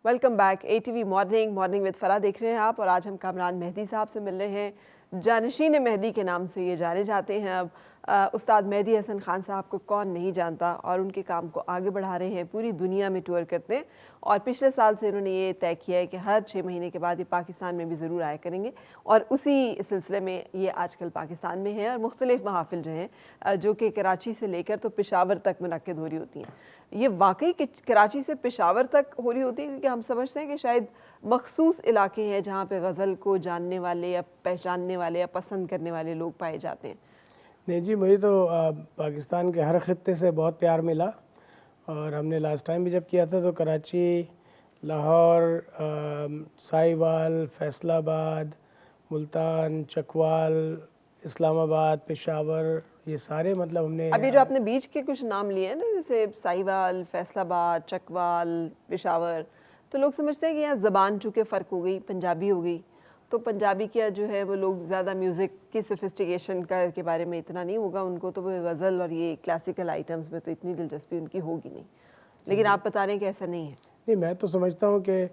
Welcome back. ATV morning with फरा देख रहे हैं आप, और आज हम कामरान मेहदी साहब से मिल रहे हैं। जानशीन मेहदी के नाम से ये जाने जाते हैं। अब उस्ताद मेहदी हसन खान साहब को कौन नहीं जानता, और उनके काम को आगे बढ़ा रहे हैं, पूरी दुनिया में टूर करते हैं। और पिछले साल से इन्होंने ये तय किया है कि हर 6 महीने के बाद ये पाकिस्तान में भी ज़रूर आया करेंगे, और उसी सिलसिले में ये आजकल पाकिस्तान में है। और मुख्तलिफ महाफिल जो हैं, जो कि कराची से लेकर तो पेशावर तक मुनक्किद हो रही होती हैं। ये वाकई कि कराची से पेशावर तक हो रही होती है, क्योंकि हम समझते हैं कि शायद मखसूस इलाके हैं जहाँ पे गज़ल को जानने वाले या पहचानने वाले या पसंद करने वाले लोग पाए जाते हैं। नहीं जी, मुझे तो पाकिस्तान के हर खित्ते से बहुत प्यार मिला। और हमने लास्ट टाइम भी जब किया था तो कराची, लाहौर, साहिवाल, फैसलाबाद, मुल्तान, चकवाल, इस्लामाबाद, पेशावर, ये सारे मतलब हमने अभी जो आपने बीच के कुछ नाम लिए हैं ना, जैसे साहिवाल, फैसलाबाद, चकवाल, पेशावर, तो लोग समझते हैं कि यहाँ ज़बान चूँकि फ़र्क हो गई, पंजाबी हो गई, तो पंजाबी क्या जो है वो लोग ज़्यादा म्यूज़िक की सोफिस्टिकेशन का के बारे में इतना नहीं होगा उनको, तो वो गज़ल और ये क्लासिकल आइटम्स में तो इतनी दिलचस्पी उनकी होगी नहीं। लेकिन आप बता रहे हैं कि ऐसा नहीं है। नहीं, मैं तो समझता हूँ कि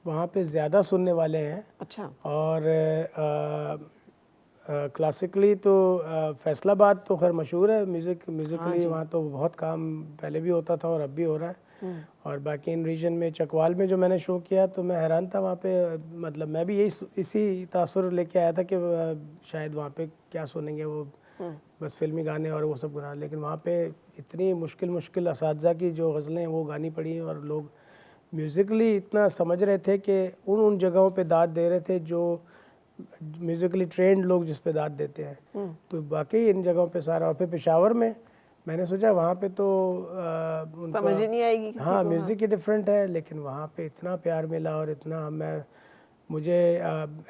वहाँ पे ज़्यादा सुनने वाले हैं। अच्छा। और क्लासिकली तो फैसलाबाद तो खैर मशहूर है म्यूज़िकली, वहाँ तो बहुत काम पहले भी होता था और अब भी हो रहा है। और बाकी इन रीजन में चकवाल में जो मैंने शो किया तो मैं हैरान था वहाँ पे, मतलब मैं भी इसी तासुर लेके आया था कि शायद वहाँ पे क्या सुनेंगे, वो बस फिल्मी गाने और वो सब गाना। लेकिन वहाँ पे इतनी मुश्किल असातिज़ा की जो गज़लें हैं वो गानी पड़ी हैं, और लोग म्यूज़िकली इतना समझ रहे थे कि उन जगहों पे दाद दे रहे थे जो म्यूज़िकली ट्रेंड लोग जिस पे दाद देते हैं। तो बाकी इन जगहों पे सारा, और फिर पेशावर में मैंने सोचा वहाँ पे तो उनका समझ ही नहीं आएगी किसी हाँ को। म्यूज़िक ही डिफरेंट है, लेकिन वहाँ पे इतना प्यार मिला और इतना मुझे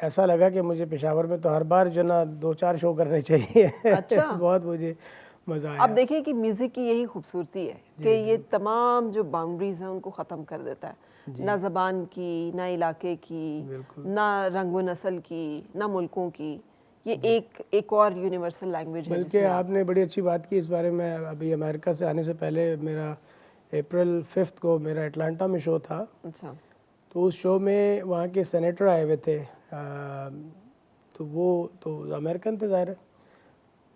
ऐसा लगा कि मुझे पेशावर में तो हर बार जो ना 2-4 शो करने चाहिए। अच्छा। बहुत मुझे मज़ा अब आया। देखिए कि म्यूज़िक की यही खूबसूरती है कि ये तमाम जो बाउंड्रीज़ हैं उनको ख़त्म कर देता है। ना ज़बान की, ना इलाके की, ना रंग व नस्ल की, ना मुल्कों की। ये एक और यूनिवर्सल लैंग्वेज है बल्कि जिसमें आप। आपने बड़ी अच्छी बात की इस बारे में। अभी अमेरिका से आने से पहले मेरा अप्रैल 5 को मेरा अटलांटा में शो था। अच्छा। तो उस शो में वहाँ के सेनेटर आए हुए थे, तो वो तो अमेरिकन थे ज़ाहिर है।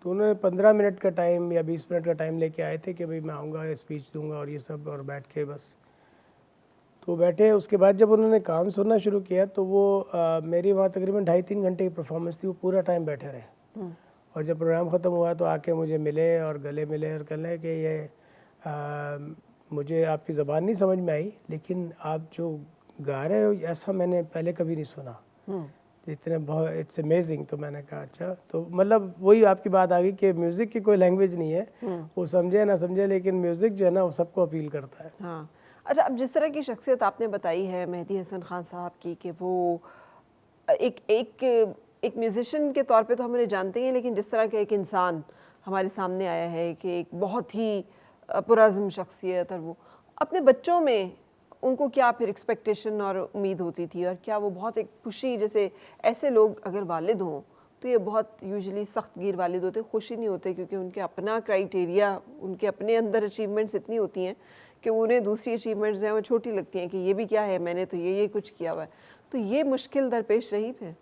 तो उन्होंने 15 मिनट का टाइम या 20 मिनट का टाइम लेके आए थे कि भाई मैं आऊँगा, स्पीच दूंगा और ये सब, और बैठ के बस तो बैठे। उसके बाद जब उन्होंने काम सुनना शुरू किया तो वो मेरी वहाँ तकरीबन 2.5-3 घंटे की परफॉर्मेंस थी, वो पूरा टाइम बैठे रहे। और जब प्रोग्राम ख़त्म हुआ तो आके मुझे मिले और गले मिले और कहने कि ये मुझे आपकी ज़बान नहीं समझ में आई, लेकिन आप जो गा रहे हो ऐसा मैंने पहले कभी नहीं सुना, इतने बहुत इट्स अमेजिंग। तो मैंने कहा अच्छा, तो मतलब वही आपकी बात आ गई कि म्यूज़िक की कोई लैंग्वेज नहीं है, वो समझे ना समझे, लेकिन म्यूज़िक जो है ना वो सबको अपील करता है। हाँ। अच्छा, अब जिस तरह की शख्सियत आपने बताई है मेहदी हसन खान साहब की, कि वो एक एक एक म्यूज़िशियन के तौर पे तो हम उन्हें जानते हैं, लेकिन जिस तरह का एक इंसान हमारे सामने आया है कि एक बहुत ही पुरज़्म शख्सियत, और वो अपने बच्चों में उनको क्या फिर एक्सपेक्टेशन और उम्मीद होती थी, और क्या वो बहुत एक खुशी, जैसे ऐसे लोग अगर वालिद हों तो ये बहुत यूजुअली सख्त गिर वालिद होते, खुशी नहीं होते, क्योंकि उनके अपना क्राइटेरिया, उनके अपने अंदर अचीवमेंट्स इतनी होती हैं कि उन्हें दूसरी अचीवमेंट्स हैं वो छोटी लगती हैं कि ये भी क्या है, मैंने तो ये कुछ किया हुआ है। तो ये मुश्किल दरपेश रही फिर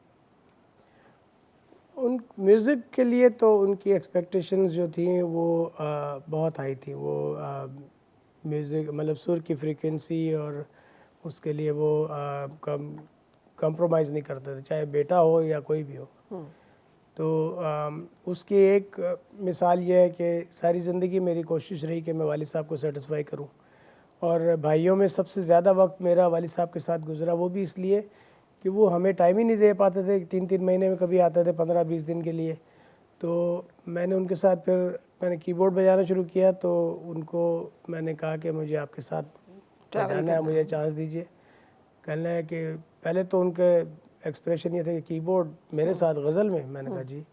उन म्यूज़िक के लिए तो उनकी एक्सपेक्टेशंस जो थी वो बहुत हाई थी। वो म्यूज़िक मतलब सुर की फ्रीक्वेंसी और उसके लिए वो कंप्रोमाइज़ नहीं करते थे, चाहे बेटा हो या कोई भी हो। तो उसकी एक मिसाल ये है कि सारी ज़िंदगी मेरी कोशिश रही कि मैं वालिद साहब को सेटिस्फाई करूं, और भाइयों में सबसे ज़्यादा वक्त मेरा वालिद साहब के साथ गुजरा, वो भी इसलिए कि वो हमें टाइम ही नहीं दे पाते थे। 3-3 महीने में कभी आते थे, 15-20 दिन के लिए। तो मैंने उनके साथ फिर मैंने कीबोर्ड बजाना शुरू किया, तो उनको मैंने कहा कि मुझे आपके साथ बजाना है, मुझे चांस दीजिए। कहना है कि पहले तो उनके एक्सप्रेशन ये थे कि कीबोर्ड मेरे साथ गज़ल में। मैंने कहा जी,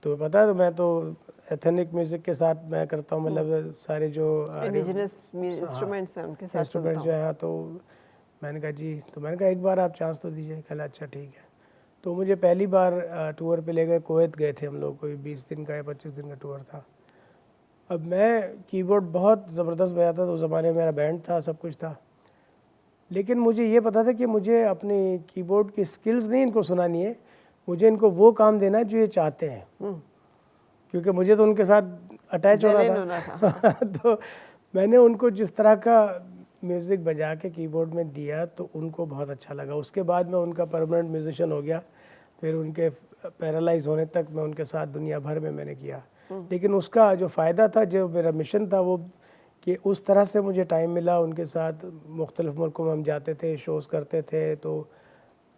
तो पता है तो मैं तो एथनिक म्यूज़िक के साथ मैं करता हूँ, मतलब सारे जो इंडिजिनस इंस्ट्रूमेंट्स हैं उनके साथ इंस्ट्रूमेंट जो है। तो मैंने कहा जी, तो मैंने कहा एक बार आप चांस तो दीजिए। कहला अच्छा ठीक है। तो मुझे पहली बार टूर पे ले गए, कुवैत गए थे हम लोग, कोई 20 दिन का या 25 दिन का टूर था। अब मैं कीबोर्ड बहुत ज़बरदस्त बजाता था, उस ज़माने में मेरा बैंड था, सब कुछ था। लेकिन मुझे ये पता था कि मुझे अपने कीबोर्ड की स्किल्स नहीं इनको सुनानी है, मुझे इनको वो काम देना है जो ये चाहते हैं, क्योंकि मुझे तो उनके साथ अटैच होना था। तो मैंने उनको जिस तरह का म्यूज़िक बजा के कीबोर्ड में दिया तो उनको बहुत अच्छा लगा। उसके बाद मैं उनका परमानेंट म्यूजिशियन हो गया। फिर उनके पैरालाइज होने तक मैं उनके साथ दुनिया भर में मैंने किया। लेकिन उसका जो फ़ायदा था, जो मेरा मिशन था, वो कि उस तरह से मुझे टाइम मिला उनके साथ। मुख्तलिफ़ मुल्कों में हम जाते थे, शोज़ करते थे, तो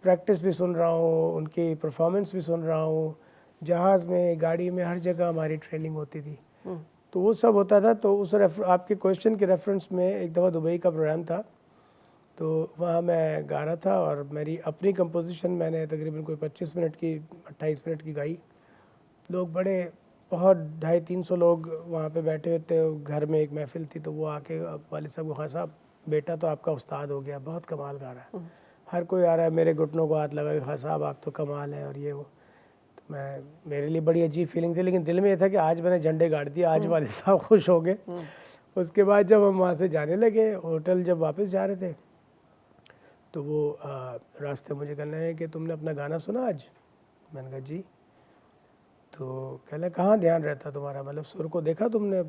प्रैक्टिस भी सुन रहा हूँ, उनकी परफॉर्मेंस भी सुन रहा हूँ, जहाज़ में, गाड़ी में, हर जगह हमारी ट्रेनिंग होती थी। तो वो सब होता था। तो उस आपके क्वेश्चन के रेफरेंस में एक दफ़ा दुबई का प्रोग्राम था, तो वहाँ मैं गा रहा था और मेरी अपनी कंपोजिशन मैंने तकरीबन कोई 25 मिनट की, 28 मिनट की गाई। लोग बड़े, बहुत 250-300 लोग वहाँ पे बैठे हुए थे। घर में एक महफिल थी, तो वो आके वालिद साहब को, हाँ साहब बेटा तो आपका उस्ताद हो गया, बहुत कमाल गा रहा है। हर कोई आ रहा है, मेरे घुटनों को हाथ लगा, हाँ साहब आप तो कमाल हैं और ये वो। तो मेरे लिए बड़ी अजीब फीलिंग थी, लेकिन दिल में ये था कि आज मैंने झंडे गाड़ दिए, आज वालिद साहब खुश हो गए। उसके बाद जब हम वहाँ से जाने लगे, होटल जब वापस जा रहे थे, तो वो रास्ते मुझे कहने लगे कि तुमने अपना गाना सुना आज? मैंने कहा जी। तो कहने कहाँ ध्यान रहता तुम्हारा, मतलब सुर को देखा तुमने,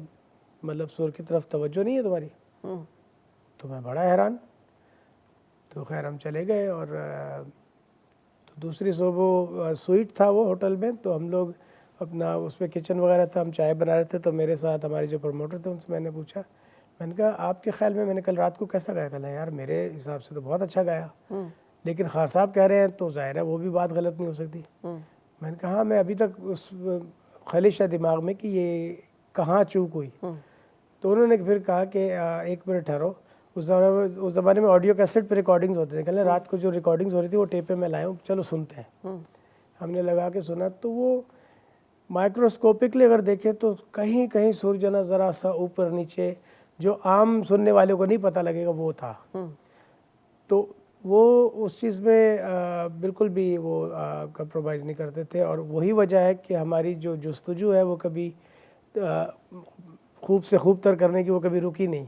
मतलब सुर की तरफ तवज्जो नहीं है तुम्हारी? तो मैं बड़ा हैरान। तो खैर हम चले गए और तो दूसरी सुबह स्वीट था वो होटल में, तो हम लोग अपना उसमें किचन वगैरह था, हम चाय बना रहे थे। तो मेरे साथ हमारे जो प्रमोटर थे उनसे मैंने पूछा, मैंने कहा आपके ख्याल में मैंने कल रात को कैसा गाया? कल यार मेरे हिसाब से तो बहुत अच्छा गाया, लेकिन खान साहब कह रहे हैं तो जाहिर है वो भी बात गलत नहीं हो सकती। मैंने कहा हाँ, मैं अभी तक उस ख्वाहिश है दिमाग में कि ये कहाँ चूक हुई। तो उन्होंने फिर कहा कि एक मिनट ठहरो, उस ज़माने में ऑडियो कैसेट पे रिकॉर्डिंग्स होते थे। कहले रात को जो रिकॉर्डिंग्स हो रही थी वो टेप पे मैं लाया हूँ, चलो सुनते हैं। हमने लगा के सुना, तो वो माइक्रोस्कोपिकली अगर देखें तो कहीं कहीं सुर जना ज़रा सा ऊपर नीचे, जो आम सुनने वाले को नहीं पता लगेगा वो था। तो वो उस चीज़ में बिल्कुल भी वो कंप्रोमाइज़ नहीं करते थे। और वही वजह है कि हमारी जो जुस्तजू है वो कभी खूब से खूब तर करने की वो कभी रुकी नहीं,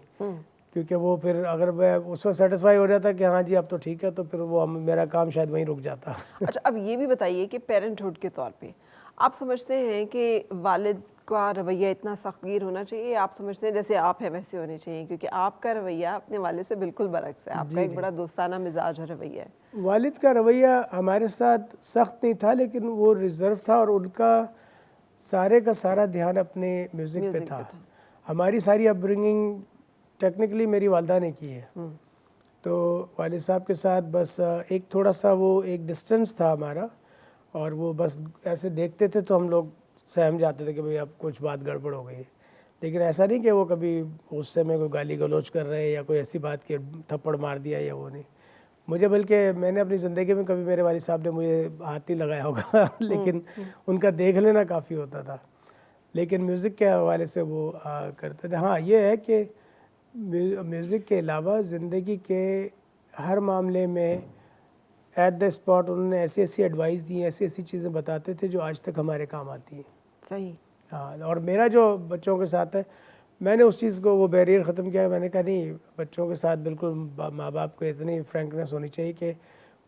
क्योंकि वो फिर अगर मैं उसमें सेटिस्फाई हो जाता कि हाँ जी अब तो ठीक है, तो फिर वो मेरा काम शायद वहीं रुक जाता। अच्छा, अब ये भी बताइए कि पेरेंटहुड के तौर पे आप समझते हैं कि वालिद का रवैया इतना सख्तगीर होना चाहिए? आप समझते हैं जैसे आप हैं वैसे होने चाहिए? क्योंकि आपका रवैया अपने वालिद से बिल्कुल बरक्स है, आपका एक बड़ा दोस्ताना मिजाज और रवैया है। वालिद का रवैया हमारे साथ सख्त नहीं था, लेकिन वो रिज़र्व था और उनका सारे का सारा ध्यान अपने म्यूज़िक पे था। हमारी सारी अपब्रिंगिंग टेक्निकली मेरी वालदा ने की है। तो वालिद साहब के साथ बस एक थोड़ा सा वो एक डिस्टेंस था हमारा, और वो बस ऐसे देखते थे तो हम लोग सहम जाते थे कि भाई अब कुछ बात गड़बड़ हो गई है। लेकिन ऐसा नहीं कि वो कभी गुस्से में कोई गाली गलौज कर रहे हैं या कोई ऐसी बात कि थप्पड़ मार दिया या वो नहीं मुझे, बल्कि मैंने अपनी ज़िंदगी में कभी मेरे वालिद साहब ने मुझे हाथ नहीं लगाया होगा लेकिन उनका देख लेना काफ़ी होता था। लेकिन म्यूज़िक के हवाले से वो करते थे। हाँ, ये है कि म्यूज़िक के अलावा ज़िंदगी के हर मामले में एट द स्पॉट उन्होंने ऐसी ऐसी एडवाइस दी, ऐसी ऐसी चीज़ें बताते थे जो आज तक हमारे काम आती हैं। सही। हाँ, और मेरा जो बच्चों के साथ है, मैंने उस चीज़ को, वो बैरियर ख़त्म किया। मैंने कहा नहीं, बच्चों के साथ बिल्कुल माँ बाप को इतनी फ्रैंकनेस होनी चाहिए कि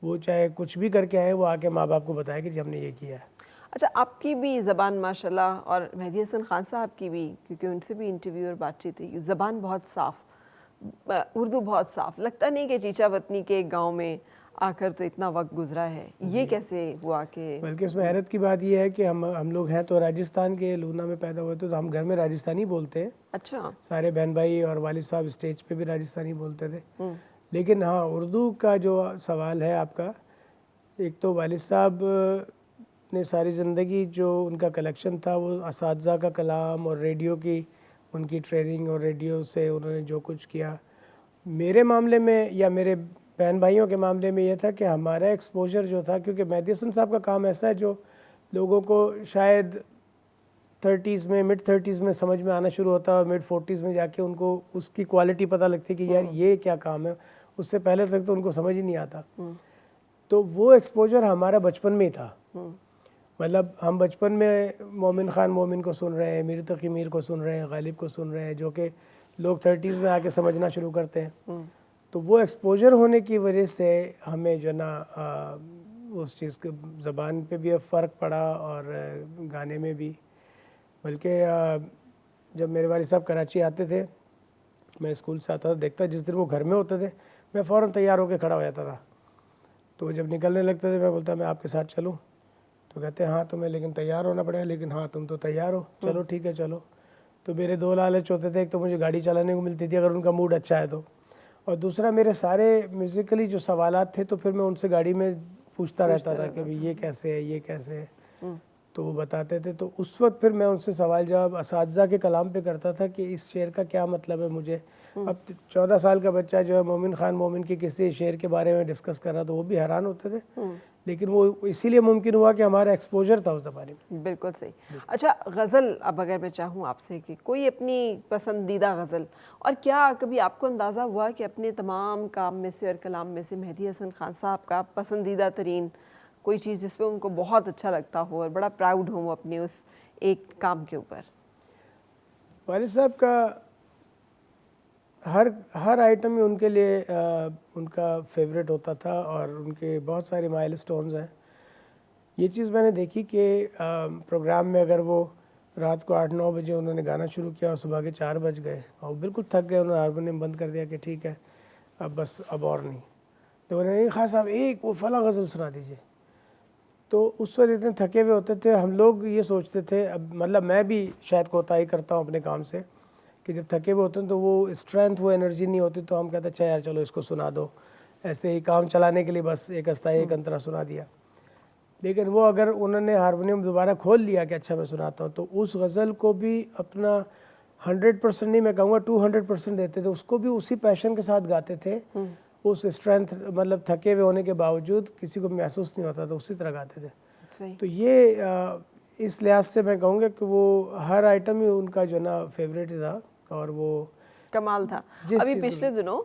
वो चाहे कुछ भी करके आए, वो आके माँ बाप को बताए कि जी हमने ये किया है। अच्छा, आपकी भी ज़बान माशाल्लाह, और मेहदी हसन खान साहब की भी, क्योंकि उनसे भी इंटरव्यू और बातचीत हुई, ज़बान बहुत साफ़, उर्दू बहुत साफ़। लगता नहीं कि चीचा वतनी के गांव में आकर तो इतना वक्त गुजरा है। ये कैसे हुआ कि? बल्कि इसमें हैरत की बात यह है कि हम लोग हैं तो राजस्थान के लूना में पैदा हुए थे, तो हम घर में राजस्थानी बोलते हैं। अच्छा। सारे बहन भाई और वालिद साहब स्टेज पे भी राजस्थानी बोलते थे। लेकिन हाँ, उर्दू का जो सवाल है आपका, एक तो वालिद साहब ने सारी ज़िंदगी जो उनका कलेक्शन था वो असातिज़ा का कलाम और रेडियो की उनकी ट्रेनिंग और रेडियो से उन्होंने जो कुछ किया। मेरे मामले में या मेरे बहन भाइयों के मामले में ये था कि हमारा एक्सपोजर जो था, क्योंकि मेहदी हसन साहब का काम ऐसा है जो लोगों को शायद 30s में, मिड 30s में समझ में आना शुरू होता है और मिड 40s में जाके उनको उसकी क्वालिटी पता लगती है कि यार ये क्या काम है। उससे पहले तक तो उनको समझ ही नहीं आता। तो वो एक्सपोजर हमारा बचपन में ही था। मतलब हम बचपन में मोमिन खान मोमिन को सुन रहे हैं, मीर तकी मीर को सुन रहे हैं, गालिब को सुन रहे हैं, जो कि लोग 30s में आके समझना शुरू करते हैं। तो वो एक्सपोजर होने की वजह से हमें जो ना उस चीज़ के ज़बान पे भी फ़र्क पड़ा और गाने में भी। बल्कि जब मेरे वालिद साहब कराची आते थे, मैं स्कूल से आता था, देखता जिस दिन वो घर में होते थे मैं फ़ौरन तैयार होकर खड़ा हो जाता था। तो जब निकलने लगते थे मैं बोलता मैं आपके साथ चलूँ, तो कहते हाँ तुम्हें लेकिन तैयार होना पड़ेगा, लेकिन हाँ तुम तो तैयार हो, चलो ठीक है चलो। तो मेरे दो लालच होते थे, एक तो मुझे गाड़ी चलाने को मिलती थी अगर उनका मूड अच्छा है तो, और दूसरा मेरे सारे म्यूज़िकली जो सवालात थे तो फिर मैं उनसे गाड़ी में पूछता रहता था कि भाई ये कैसे है, ये कैसे है, तो वो बताते थे। तो उस वक्त फिर मैं उनसे सवाल जवाब असातिज़ा के कलाम पे करता था कि इस शेर का क्या मतलब है मुझे। अब 14 साल का बच्चा जो है मोमिन खान मोमिन के किसी शेर के बारे में डिस्कस कर रहा, तो वो भी हैरान होते थे। लेकिन वो इसीलिए मुमकिन हुआ कि हमारा एक्सपोजर था उस ज़माने में। बिल्कुल सही। अच्छा, गज़ल अब अगर मैं चाहूँ आपसे कि कोई अपनी पसंदीदा गज़ल, और क्या कभी आपको अंदाज़ा हुआ कि अपने तमाम काम में से और कलाम में से मेहदी हसन खान साहब का पसंदीदा तरीन कोई चीज़ जिस पे उनको बहुत अच्छा लगता हो और बड़ा प्राउड हो वो अपने उस एक काम के ऊपर? वालिद साहब का हर आइटम में उनके लिए उनका फेवरेट होता था और उनके बहुत सारे माइलस्टोन्स हैं। ये चीज़ मैंने देखी कि प्रोग्राम में अगर वो रात को 8-9 बजे उन्होंने गाना शुरू किया और सुबह के 4 बज गए और बिल्कुल थक गए, उन्होंने हारमोनियम बंद कर दिया कि ठीक है अब बस अब और नहीं, तो उन्होंने खान साहब एक वो फला गज़ल सुना दीजिए। तो उस वक्त इतने थके हुए होते थे, हम लोग ये सोचते थे, अब मतलब मैं भी शायद कोताही करता हूँ अपने काम से, कि जब थके हुए होते हैं तो वो स्ट्रेंथ वो एनर्जी नहीं होती, तो हम कहते हैं अच्छा यार चलो इसको सुना दो, ऐसे ही काम चलाने के लिए बस एक अस्ताई एक अंतरा सुना दिया। लेकिन वो अगर उन्होंने हारमोनियम दोबारा खोल लिया कि अच्छा मैं सुनाता हूँ, तो उस गज़ल को भी अपना 100% नहीं मैं कहूँगा 200% देते थे, उसको भी उसी पैशन के साथ गाते थे। उस स्ट्रेंथ मतलब थके हुए होने के बावजूद किसी को महसूस नहीं होता था, उसी तरह गाते थे। सही। तो ये इस लिहाज से मैं कहूँगा कि वो हर आइटम ही उनका जो ना फेवरेट था और वो कमाल था। अभी पिछले दिनों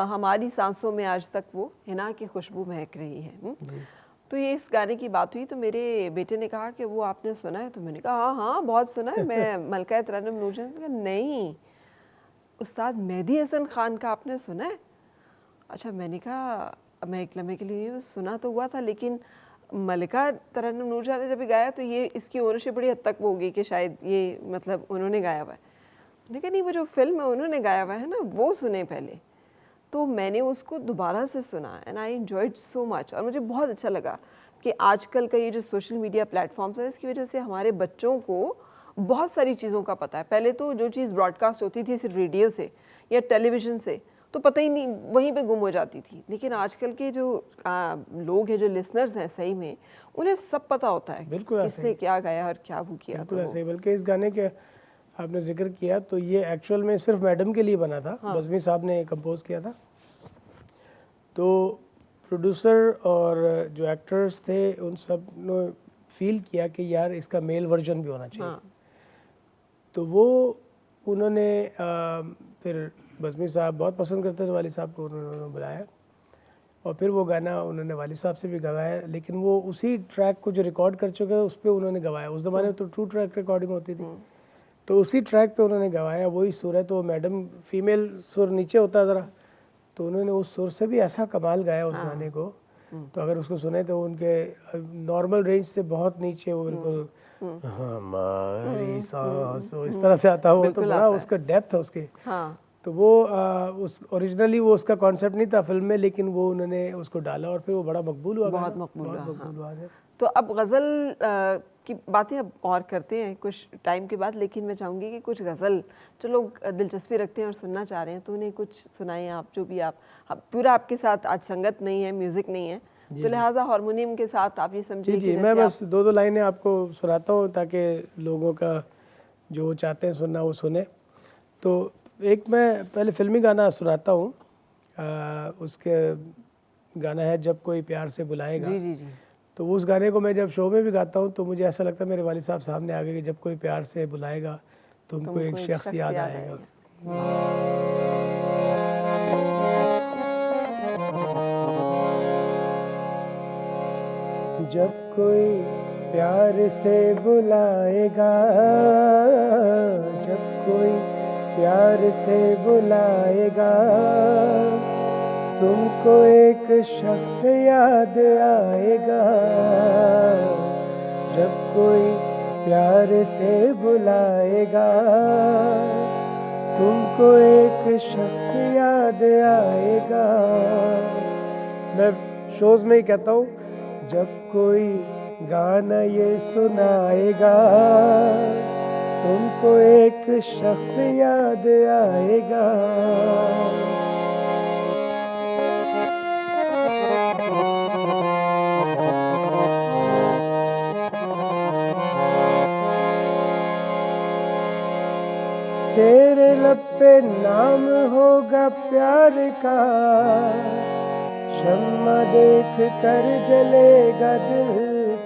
हमारी सांसों में आज तक वो हिना की खुशबू महक रही है। तो ये इस गाने की बात हुई तो मेरे बेटे ने कहा कि वो आपने सुना है? तो मैंने कहा हाँ हाँ बहुत सुना है। मैं मलका तरन्नुम नूरजहां ने कहा नहीं, उस्ताद मेहदी हसन खान का आपने सुना है? अच्छा, मैंने कहा मैं एक लम्हे के लिए सुना तो हुआ था, लेकिन मलिका तरन्नुम नूरजहां ने जब भी गाया तो ये इसकी ओनरशिप बड़ी हद तक वो होगी कि शायद ये मतलब उन्होंने गाया हुआ है। मैंने कहा नहीं, वो जो फिल्म है उन्होंने गाया हुआ है ना, वो सुने पहले। तो मैंने उसको दोबारा से सुना and I enjoyed so much, और मुझे बहुत अच्छा लगा कि आजकल का ये जो सोशल मीडिया प्लेटफॉर्म्स है इसकी वजह से हमारे बच्चों को बहुत सारी चीज़ों का पता है। पहले तो जो चीज़ ब्रॉडकास्ट होती थी सिर्फ रेडियो से या टेलीविज़न से तो पता ही नहीं, वहीं पे गुम हो जाती थी। लेकिन आजकल के जो लोग हैं, जो लिसनर्स हैं, सही में उन्हें सब पता होता है किसने क्या गाया और क्या वो किया। बिल्कुल ऐसे ही। बल्कि इस गाने के आपने जिक्र किया तो ये एक्चुअल में सिर्फ मैडम के लिए बना था। हाँ। बज़मी साहब ने कंपोज किया था। तो प्रोड्यूसर और जो एक्टर्स थे उन सब ने फील किया कि यार इसका मेल वर्जन भी होना चाहिए। हाँ। तो वो उन्होंने फिर बज़मी साहब बहुत पसंद करते थे वालिद साहब को, उन्होंने बुलाया और फिर वो गाना उन्होंने वालिद साहब से भी गवाया। लेकिन वो उसी ट्रैक को जो रिकॉर्ड कर चुके थे उस पर उन्होंने गवाया। उस ज़माने में तो 2 ट्रैक रिकॉर्डिंग होती थी, तो उसी ट्रैक पे उन्होंने गवाया। वही सुर है, तो मैडम फीमेल सुर नीचे होता है ज़रा, तो उन्होंने उस सुर से भी ऐसा कमाल गाया उस गाने को। तो अगर उसको सुने तो उनके नॉर्मल रेंज से बहुत नीचे वो बिल्कुल हमारी सांसों इस तरह से आता हो, तो बड़ा उसका डेप्थ है उसके। तो वो उस ओरिजिनली वो उसका कॉन्सेप्ट नहीं था फिल्म में, लेकिन वो उन्होंने उसको डाला और फिर वो बड़ा मकबूल हुआ, बहुत मकबूल हुआ। तो अब गज़ल की बातें अब और करते हैं कुछ टाइम के बाद, लेकिन मैं चाहूँगी कि कुछ गज़ल जो लोग दिलचस्पी रखते हैं और सुनना चाह रहे हैं तो उन्हें कुछ सुनाएं आप, जो भी आप पूरा आपके साथ आज संगत नहीं है, म्यूज़िक नहीं है, तो लिहाजा हारमोनियम के साथ आप ये समझिए। जी, मैं बस 2-2 लाइनें आपको सुनाता हूँ ताकि लोगों का जो चाहते हैं सुनना वो सुने। तो एक मैं पहले फिल्मी गाना सुनाता हूँ, उसके गाना है जब कोई प्यार से बुलाएगा। जी जी जी। तो उस गाने को मैं जब शो में भी गाता हूँ तो मुझे ऐसा लगता है मेरे वालिद साहब सामने आ गए कि जब कोई प्यार से बुलाएगा तुमको एक शख्स याद आएगा। जब कोई प्यार से बुलाएगा, जब कोई प्यार से बुलाएगा, तुमको एक शख्स याद आएगा जब कोई प्यार से बुलाएगा, तुमको एक शख्स याद आएगा। मैं शोज में ही कहता हूँ, जब कोई गाना ये सुनाएगा तुमको एक शख्स याद आएगा। तेरे लब पे नाम होगा प्यार का, शम्मा देख कर जलेगा दिल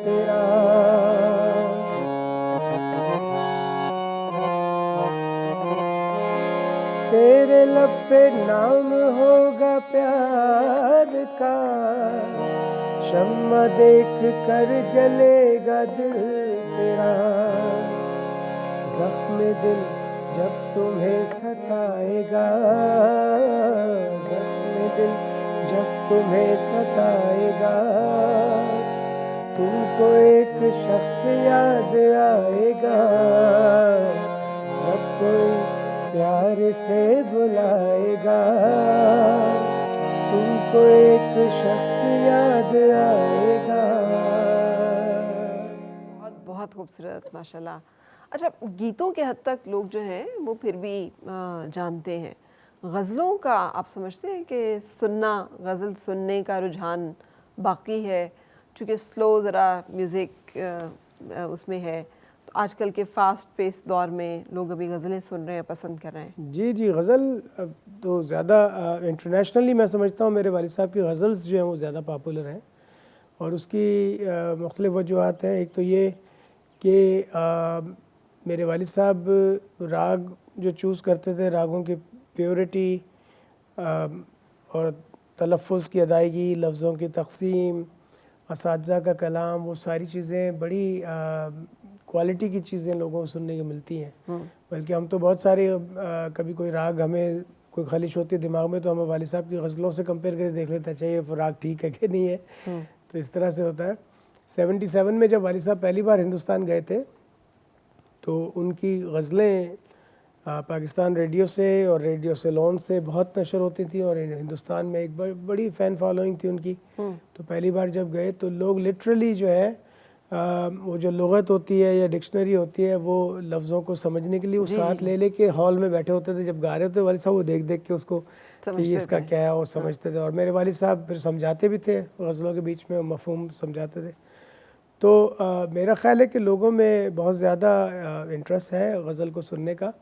तेरा। तेरे लब पे नाम होगा प्यार का, शम्मा देख कर जलेगा दिल तेरा। जख्म दिल जब तुम्हें सताएगा, जख्म दिल जब तुम्हें सताएगा, तुमको एक शख्स याद आएगा जब कोई प्यार से बुलाएगा, तुमको एक शख्स याद आएगा। बहुत बहुत खूबसूरत माशाल्लाह। अच्छा, गीतों के हद तक लोग जो हैं वो फिर भी जानते हैं, गज़लों का आप समझते हैं कि सुनना, गज़ल सुनने का रुझान बाकी है? चूँकि स्लो ज़रा म्यूज़िक उसमें है, तो आजकल के फ़ास्ट पेस दौर में लोग अभी गज़लें सुन रहे हैं, पसंद कर रहे हैं। जी जी, गज़ल तो ज़्यादा इंटरनेशनली मैं समझता हूँ मेरे वालिद साहब की गज़ल्स जो हैं वो ज़्यादा पॉपुलर हैं, और उसकी मुख्तलिफ़ वजूहात हैं। एक तो ये कि मेरे वालिद साहब राग जो चूज़ करते थे, रागों की प्योरिटी और तलफ़्फ़ुज़ की अदायगी, लफ्ज़ों की तक़सीम, असातिज़ा का कलाम, वो सारी चीज़ें बड़ी क्वालिटी की चीज़ें लोगों को सुनने को मिलती हैं। बल्कि हम तो बहुत सारे कभी कोई राग हमें कोई खलिश होती है दिमाग में, तो हम वालिद साहब की गज़लों से कंपेयर करके देख लेते हैं, चाहिए वो राग ठीक है कि नहीं है। तो इस तरह से होता है। 77 में जब वालिद साहब पहली बार हिंदुस्तान गए थे, तो उनकी गज़लें पाकिस्तान रेडियो से और रेडियो सेलोन से बहुत नशर होती थी, और हिंदुस्तान में एक बड़ी फ़ैन फॉलोइंग थी उनकी। तो पहली बार जब गए तो लोग लिटरली जो है वो जो लुग़त होती है या डिक्शनरी होती है, वो लफ्ज़ों को समझने के लिए वो साथ ले लेके हॉल में बैठे होते थे। जब गा रहे होते वालिद साहब, वो देख देख के उसको कि ये इसका क्या है और समझते थे। और मेरे वालिद साहब फिर समझाते भी थे, गज़लों के बीच में मफ़हूम समझाते थे। तो मेरा ख़्याल है कि लोगों में बहुत ज़्यादा इंटरेस्ट है गज़ल को सुनने का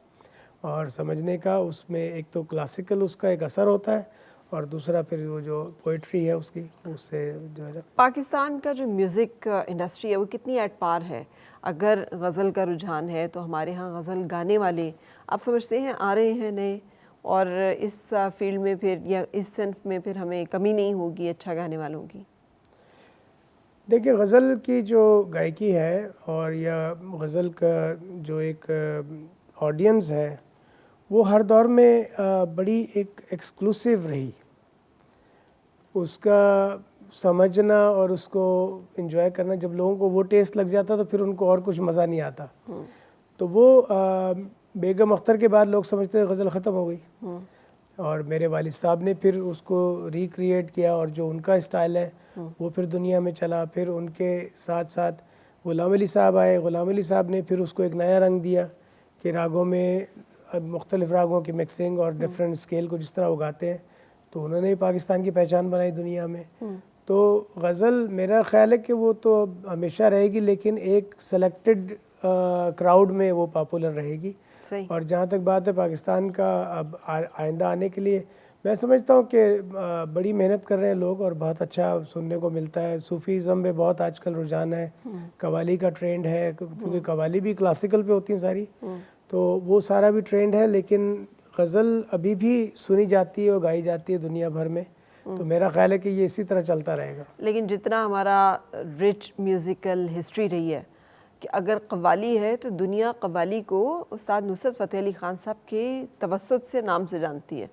और समझने का। उसमें एक तो क्लासिकल उसका एक असर होता है, और दूसरा फिर वो जो पोइट्री है उसकी, उससे जो है। पाकिस्तान का जो म्यूज़िक इंडस्ट्री है वो कितनी एट पार है? अगर गज़ल का रुझान है तो हमारे यहाँ गज़ल गाने वाले आप समझते हैं आ रहे हैं नए, और इस फील्ड में फिर या इस सिन्फ में फिर हमें कमी नहीं होगी अच्छा गाने वालों की? देखिए, गज़ल की जो गायकी है और या गज़ल का जो एक ऑडियंस है, वो हर दौर में बड़ी एक एक्सक्लूसिव रही। उसका समझना और उसको एंजॉय करना, जब लोगों को वो टेस्ट लग जाता तो फिर उनको और कुछ मज़ा नहीं आता। तो वो बेगम अख्तर के बाद लोग समझते थे गज़ल ख़त्म हो गई, और मेरे वालिद साहब ने फिर उसको रिक्रिएट किया, और जो उनका स्टाइल है वो फिर दुनिया में चला। फिर उनके साथ साथ ग़ुलाम अली साहब आए। ग़ुलाम अली साहब ने फिर उसको एक नया रंग दिया कि रागों में मुख्तलिफ़ रागों की मिक्सिंग और डिफरेंट स्केल को जिस तरह उगाते हैं, तो उन्होंने ही पाकिस्तान की पहचान बनाई दुनिया में। तो गज़ल मेरा ख़्याल है कि वो तो हमेशा रहेगी, लेकिन एक सेलेक्टेड क्राउड में वो पॉपुलर रहेगी। और जहाँ तक बात है पाकिस्तान का अब आइंदा आने के लिए, मैं समझता हूँ कि बड़ी मेहनत कर रहे हैं लोग और बहुत अच्छा सुनने को मिलता है। सूफ़ीज़म में बहुत आजकल रुझान है, कव्वाली का ट्रेंड है, क्योंकि कव्वाली भी क्लासिकल पे होती हैं सारी, तो वो सारा भी ट्रेंड है। लेकिन गज़ल अभी भी सुनी जाती है और गाई जाती है दुनिया भर में। तो मेरा ख्याल है कि ये इसी तरह चलता रहेगा। लेकिन जितना हमारा रिच म्यूज़िकल हिस्ट्री रही है कि अगर कव्वाली है तो दुनिया कव्वाली को उस्ताद नुसरत फ़तेह अली ख़ान साहब के तवस्सुत से नाम से जानती है।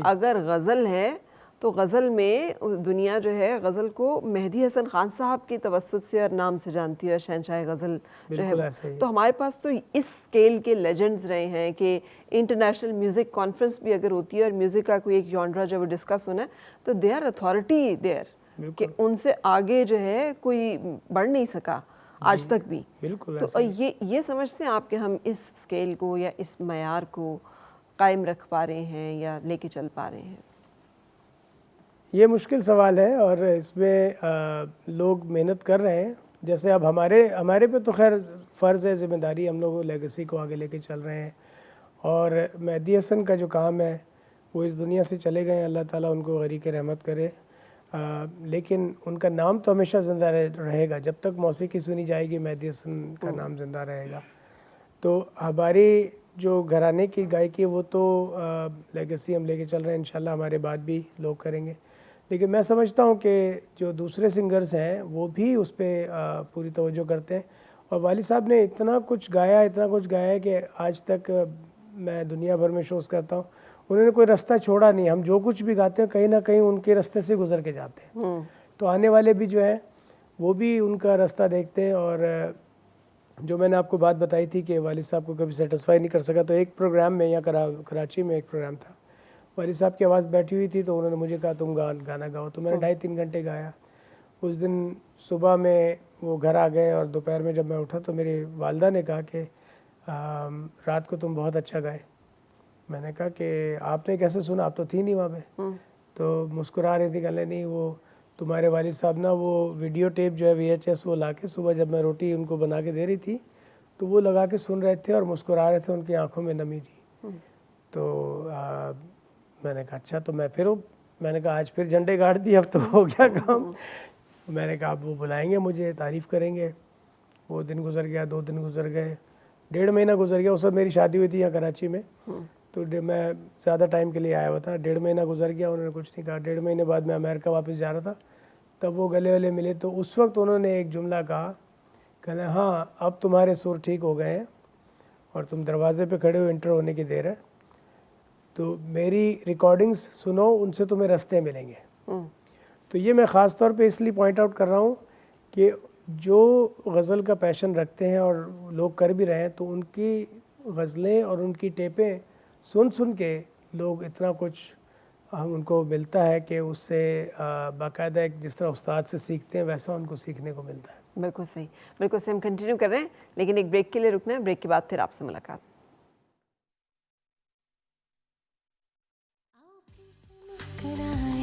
अगर गज़ल है तो गज़ल में दुनिया जो है गज़ल को मेहदी हसन खान साहब की तवस्सुत से और नाम से जानती है, शहंशाह गज़ल जो है। बिल्कुल ऐसा ही है। तो हमारे पास तो इस स्केल के लेजेंड्स रहे हैं कि इंटरनेशनल म्यूज़िक कॉन्फ्रेंस भी अगर होती है और म्यूज़िक का कोई एक जॉनरा जब डिस्कस होना है तो दे आर अथॉरिटी देयर, कि उनसे आगे जो है कोई बढ़ नहीं सका आज तक भी। बिल्कुल तो ये समझते हैं आप कि हम इस स्केल को या इस मयार को कायम रख पा रहे हैं या लेके चल पा रहे हैं? ये मुश्किल सवाल है और इसमें लोग मेहनत कर रहे हैं। जैसे अब हमारे पे तो खैर फ़र्ज़ है, ज़िम्मेदारी, हम लोग लेगेसी को आगे लेके चल रहे हैं। और मेहदी हसन का जो काम है वो इस दुनिया से चले गए, अल्लाह ताला उनको गरीक रहमत करे। लेकिन उनका नाम तो हमेशा ज़िंदा रहेगा, जब तक मौसीकी सुनी जाएगी मेहदी हसन का नाम ज़िंदा रहेगा। तो हमारी जो घराने की गायकी वो तो लेगेसी हम लेके चल रहे हैं, इंशाल्लाह हमारे बाद भी लोग करेंगे। लेकिन मैं समझता हूँ कि जो दूसरे सिंगर्स हैं वो भी उस पर पूरी तवज्जो करते हैं। और वाली साहब ने इतना कुछ गाया है कि आज तक मैं दुनिया भर में शोज़ करता हूँ, उन्होंने कोई रास्ता छोड़ा नहीं। हम जो कुछ भी गाते हैं कहीं ना कहीं उनके रास्ते से गुजर के जाते हैं। तो आने वाले भी जो है वो भी उनका रास्ता देखते हैं। और जो मैंने आपको बात बताई थी कि वालिद साहब को कभी सेटिस्फाई नहीं कर सका, तो एक प्रोग्राम में यहाँ कराची में एक प्रोग्राम था, वालिद साहब की आवाज़ बैठी हुई थी, तो उन्होंने मुझे कहा तुम गाना गाओ। तो मैंने 2.5-3 घंटे गाया। उस दिन सुबह में वो घर आ गए और दोपहर में जब मैं उठा तो मेरी वालदा ने कहा कि रात को तुम बहुत अच्छा गाए। मैंने कहा कि आपने कैसे सुना, आप तो थी नहीं वहाँ पे। तो मुस्कुरा रही थी, कहने नहीं वो तुम्हारे वालिद साहब ना वो वीडियो टेप जो है VHS वो ला के सुबह जब मैं रोटी उनको बना के दे रही थी तो वो लगा के सुन रहे थे और मुस्कुरा रहे थे, उनकी आंखों में नमी थी। तो मैंने कहा अच्छा। तो मैंने कहा आज फिर झंडे गाड़ दिए, अब तो हो गया काम। मैंने कहा अब वो बुलाएंगे मुझे, तारीफ़ करेंगे। वो दिन गुजर गया, 2 दिन गुजर गए, 1.5 महीना गुजर गया। उस वक्त मेरी शादी हुई थी यहाँ कराची में, तो मैं ज़्यादा टाइम के लिए आया हुआ था। 1.5 महीना गुजर गया, उन्होंने कुछ नहीं कहा। 1.5 महीने बाद मैं अमेरिका वापस जा रहा था, तब वो गले वाले मिले। तो उस वक्त उन्होंने एक जुमला कहा, कहना हाँ अब तुम्हारे सुर ठीक हो गए हैं और तुम दरवाजे पे खड़े हो, इंटर होने की देर है, तो मेरी रिकॉर्डिंग्स सुनो, उनसे तुम्हें रास्ते मिलेंगे। तो ये मैं ख़ास तौर पे इसलिए पॉइंट आउट कर रहा हूँ कि जो गज़ल का पैशन रखते हैं और लोग कर भी रहे हैं, तो उनकी गज़लें और उनकी टेपें सुन के लोग इतना कुछ हम उनको मिलता है कि उससे बाकायदा एक जिस तरह उस्ताद से सीखते हैं वैसा उनको सीखने को मिलता है। बिल्कुल सही, बिल्कुल सही। हम कंटिन्यू कर रहे हैं, लेकिन एक ब्रेक के लिए रुकना है। ब्रेक के बाद फिर आपसे मुलाकात। आओ फिर से मुस्कुराए